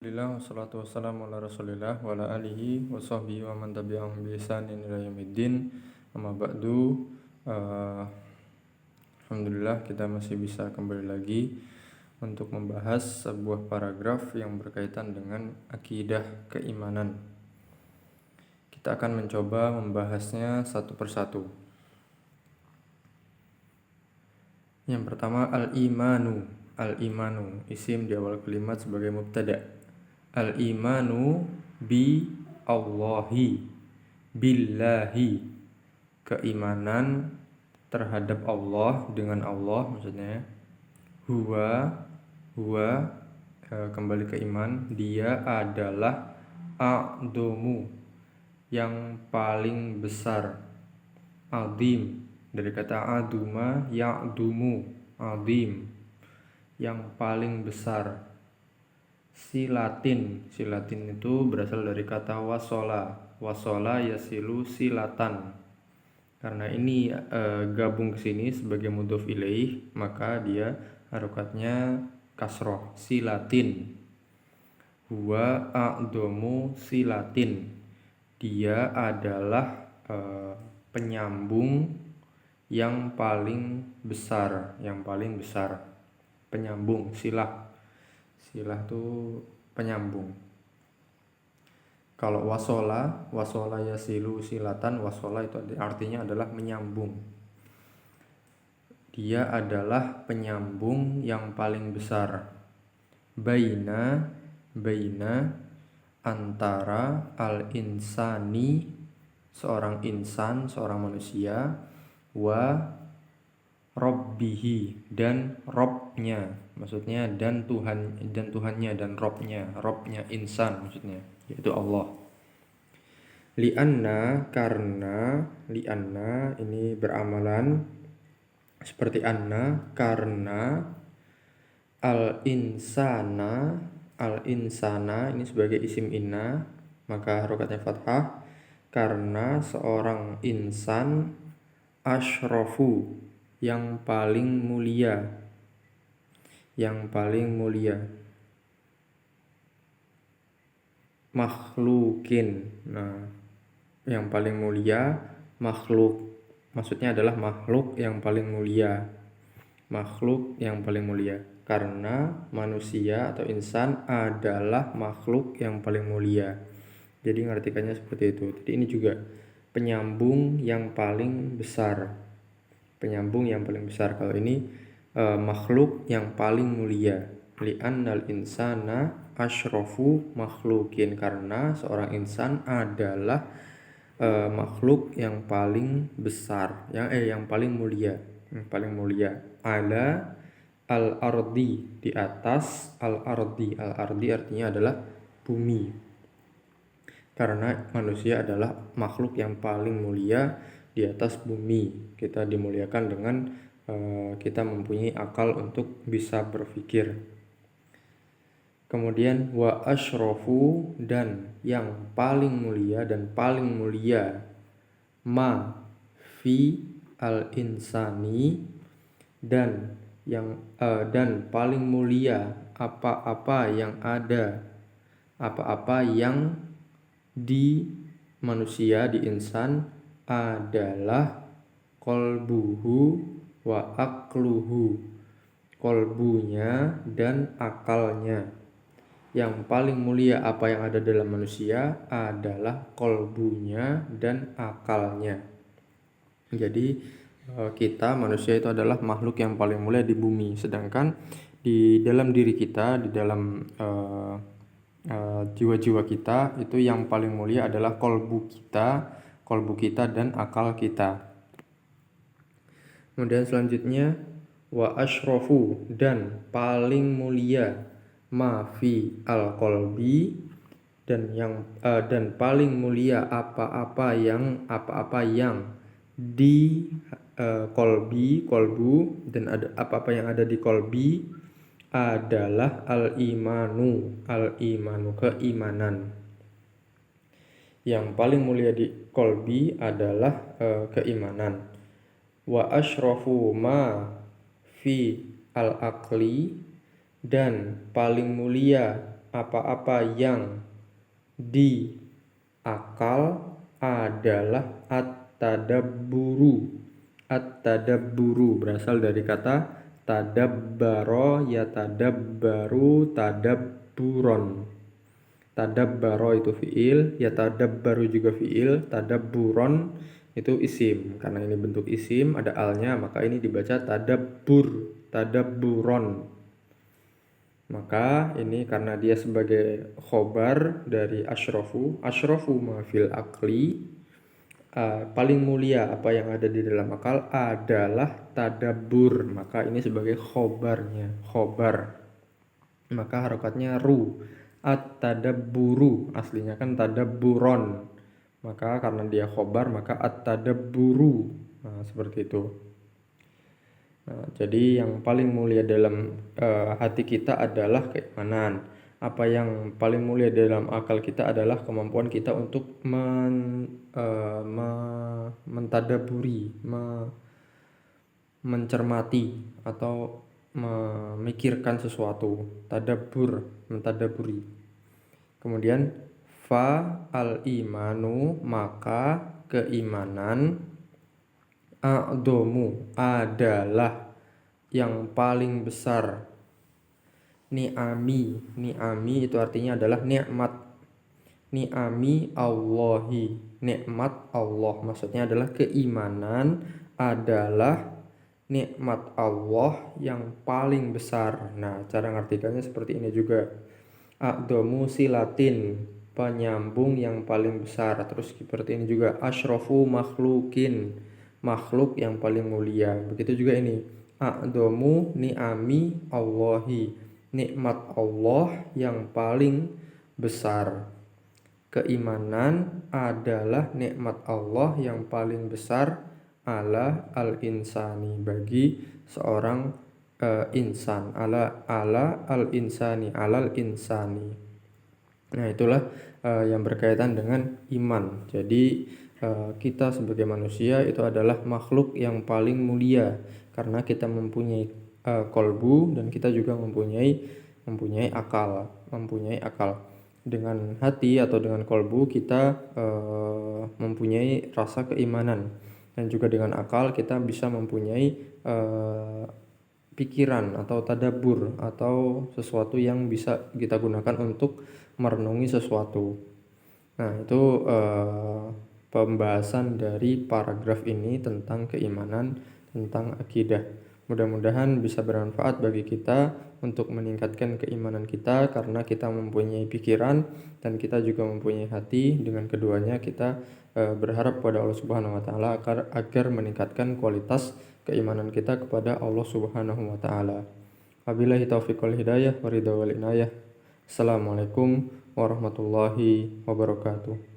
Alhamdulillah wassalatu wassalamu ala rasulillah wa ala alihi wa sahbihi wa man tabi'ahum bi ihsanin ila yaumiddin. Amma ba'du. Alhamdulillah kita masih bisa kembali lagi untuk membahas sebuah paragraf yang berkaitan dengan akidah keimanan. Kita akan mencoba membahasnya satu persatu. Yang pertama al-imanu. Al-imanu isim di awal kalimat sebagai mubtada'. Al-imanu bi Allahi, billahi, keimanan terhadap Allah, dengan Allah maksudnya. Huwa kembali ke iman, dia adalah a'domu, yang paling besar. Azim dari kata aduma, ya'dumu, azim, yang paling besar. Silatin itu berasal dari kata wasola yasilu silatan. Karena ini gabung ke sini sebagai mudhof ilaih, maka dia harokatnya kasroh, silatin. Huwa a'domu silatin, dia adalah penyambung yang paling besar, penyambung. Silah itu penyambung. Kalau wasola yasilu silatan, wasola itu artinya adalah menyambung. Dia adalah penyambung yang paling besar. Baina antara al-insani, seorang insan, seorang manusia, wa Robbihi, dan Robnya, maksudnya dan Tuhannya, dan Robnya insan maksudnya, yaitu Allah. Lianna, karena, lianna ini beramalan seperti anna, karena al-insana ini sebagai isim inna, maka harokatnya fathah. Karena seorang insan asyrafu, yang paling mulia. Makhlukin, yang paling mulia makhluk, maksudnya adalah makhluk yang paling mulia. Karena manusia atau insan adalah makhluk yang paling mulia. Jadi ngartikannya seperti itu. Jadi ini juga penyambung yang paling besar. Kalau ini makhluk yang paling mulia. Li'annal insana asyrafu makhlukin, karena seorang insan adalah makhluk yang paling besar, yang paling mulia. Ala al-ardi, di atas al-ardi artinya adalah bumi. Karena manusia adalah makhluk yang paling mulia di atas bumi. Kita dimuliakan dengan kita mempunyai akal untuk bisa berpikir. Kemudian wa asyrafu, dan yang paling mulia ma fi al-insani, dan paling mulia apa-apa yang di manusia, di insan, adalah kolbuhu wa akluhu, kolbunya dan akalnya. Yang paling mulia apa yang ada dalam manusia adalah kolbunya dan akalnya. Jadi kita manusia itu adalah makhluk yang paling mulia di bumi. Sedangkan di dalam diri kita, di dalam jiwa-jiwa kita, itu yang paling mulia adalah kolbu kita dan akal kita. Kemudian selanjutnya wa asyrafu, dan paling mulia ma fi al-qalbi, dan paling mulia apa-apa yang di kolbu, dan ada apa-apa yang ada di kolbi adalah al-imanu, keimanan. Yang paling mulia di kolbi adalah keimanan. Wa asyrafu ma fi al-aqli, dan paling mulia apa-apa yang di akal adalah at-tadabburu. At-tadabburu berasal dari kata tadabbaro yatadabbaru tadabburon. Tadabbaro itu fiil, yatadabbaru juga fiil, tadabburon itu isim. Karena ini bentuk isim, ada alnya, maka ini dibaca tadabbur, tadabburon. Maka ini karena dia sebagai khobar dari asyrafu ma fil akli, paling mulia apa yang ada di dalam akal adalah tadabbur. Maka ini sebagai khobarnya, khobar. Maka harokatnya ru. At-tadabburu, aslinya kan tadabburon. Maka karena dia khobar maka at-tadabburu. Nah, seperti itu. Nah, jadi yang paling mulia dalam hati kita adalah keimanan. Apa yang paling mulia dalam akal kita adalah kemampuan kita untuk mentadabburi, mencermati atau memikirkan sesuatu. Tadabbur, mentadabburi. Kemudian fa al-imanu, maka keimanan, a'domu adalah yang paling besar, ni'ami itu artinya adalah nikmat, ni'ami Allahi, nikmat Allah, maksudnya adalah keimanan adalah nikmat Allah yang paling besar. Nah, cara ngartikannya seperti ini juga. A'domu silatin, penyambung yang paling besar. Terus seperti ini juga, asyrafu makhlukin, makhluk yang paling mulia. Begitu juga ini, a'domu ni'ami Allahi, nikmat Allah yang paling besar. Keimanan adalah nikmat Allah yang paling besar ala al-insani, bagi seorang insan, ala al-insani, alal insani. Nah, itulah yang berkaitan dengan iman. Jadi kita sebagai manusia itu adalah makhluk yang paling mulia karena kita mempunyai kolbu dan kita juga mempunyai akal, Dengan hati atau dengan kolbu kita mempunyai rasa keimanan, dan juga dengan akal kita bisa mempunyai pikiran atau tadabbur atau sesuatu yang bisa kita gunakan untuk merenungi sesuatu. Nah, itu pembahasan dari paragraf ini tentang keimanan, tentang akidah. Mudah-mudahan bisa bermanfaat bagi kita untuk meningkatkan keimanan kita, karena kita mempunyai pikiran dan kita juga mempunyai hati. Dengan keduanya kita berharap kepada Allah Subhanahu wa taala agar meningkatkan kualitas keimanan kita kepada Allah Subhanahu wa taala. Wabillahi taufiq wal hidayah wa ridha wal inayah. Assalamualaikum warahmatullahi wabarakatuh.